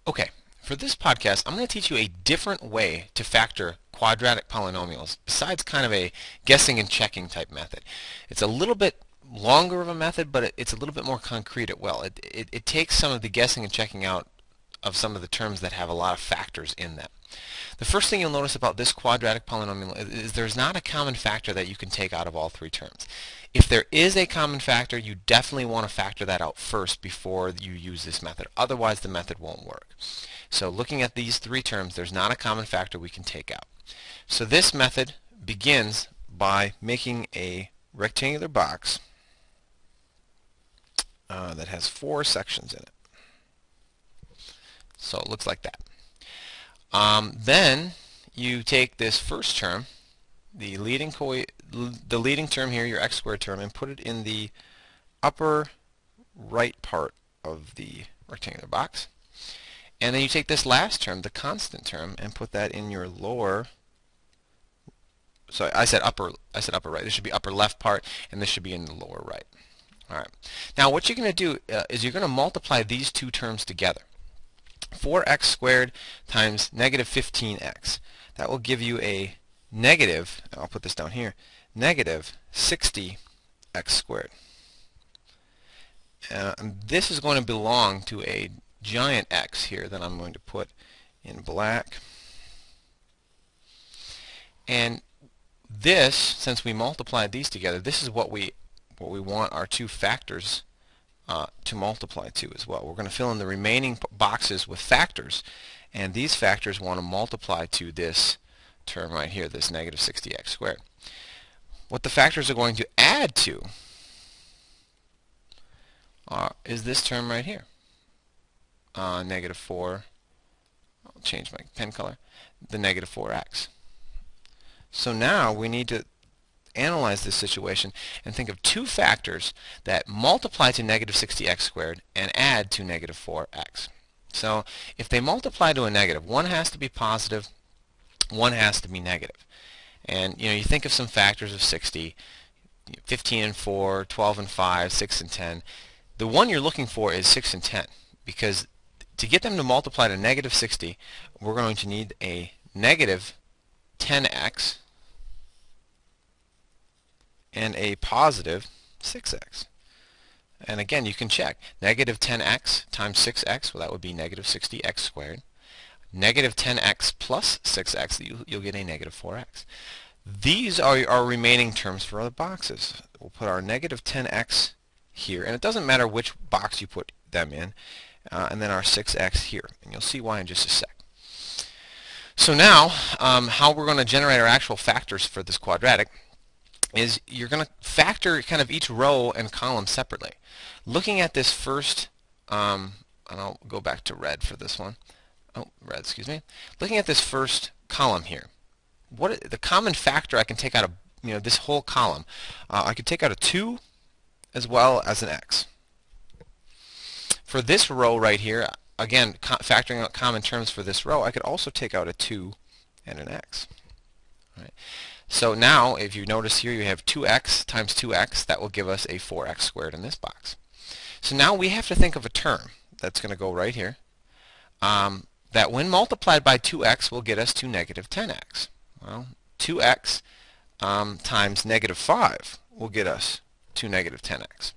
Okay, for this podcast, I'm going to teach you a different way to factor quadratic polynomials besides kind of a guessing and checking type method. It's a little bit longer of a method, but it's a little bit more concrete as well. It takes some of the guessing and checking out of some of the terms that have a lot of factors in them. The first thing you'll notice about this quadratic polynomial is there's not a common factor that you can take out of all three terms. If there is a common factor, you definitely want to factor that out first before you use this method. Otherwise, the method won't work. So looking at these three terms, there's not a common factor we can take out. So this method begins by making a rectangular box that has four sections in it. So it looks like that. Then you take this first term, the leading term here, your x squared term, and put it in the upper right part of the rectangular box. And then you take this last term, the constant term, and put that in your lower. So I said upper right. This should be upper left part, and this should be in the lower right. All right. Now what you're going to do is you're going to multiply these two terms together. 4x squared times negative 15x. That will give you a negative, I'll put this down here, negative 60x squared. And this is going to belong to a giant X here that I'm going to put in black. And this, since we multiplied these together, this is what we want our two factors to multiply to as well. We're going to fill in the remaining boxes with factors, and these factors want to multiply to this term right here, this negative 60x squared. What the factors are going to add to is this term right here, negative 4, I'll change my pen color, the negative 4x. So now we need to analyze this situation and think of two factors that multiply to negative 60x squared and add to negative 4x. So if they multiply to a negative, one has to be positive, one has to be negative. And you think of some factors of 60, 15 and 4, 12 and 5, 6 and 10. The one you're looking for is 6 and 10, because to get them to multiply to negative 60, we're going to need a negative 10x and a positive 6x. And again, you can check. Negative 10x times 6x, well, that would be negative 60x squared. Negative 10x plus 6x, you'll get a negative 4x. These are our remaining terms for other boxes. We'll put our negative 10x here, and it doesn't matter which box you put them in, and then our 6x here. And you'll see why in just a sec. So now, how we're going to generate our actual factors for this quadratic is you're going to factor kind of each row and column separately. Looking at this first, and I'll go back to red for this one. Oh, red, excuse me. Looking at this first column here, the common factor I can take out of this whole column, I could take out a 2 as well as an x. For this row right here, again, factoring out common terms for this row, I could also take out a 2 and an x. All right. So now, if you notice here, you have 2x times 2x. That will give us a 4x squared in this box. So now we have to think of a term that's going to go right here, that when multiplied by 2x will get us to negative 10x. Well, 2x times negative 5 will get us to negative 10x.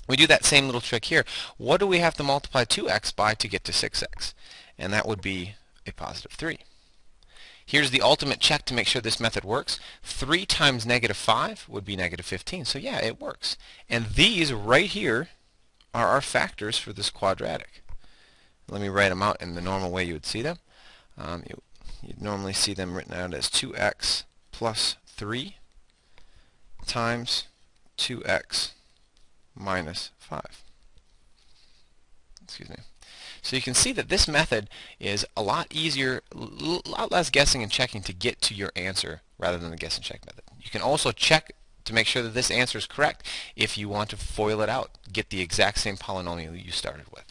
We do that same little trick here. What do we have to multiply 2x by to get to 6x? And that would be a positive 3. Here's the ultimate check to make sure this method works. 3 times negative 5 would be negative 15. So yeah, it works. And these right here are our factors for this quadratic. Let me write them out in the normal way you would see them. You'd normally see them written out as 2x plus 3 times 2x minus 5. Excuse me. So you can see that this method is a lot easier, a lot less guessing and checking to get to your answer rather than the guess and check method. You can also check to make sure that this answer is correct if you want to FOIL it out, get the exact same polynomial you started with.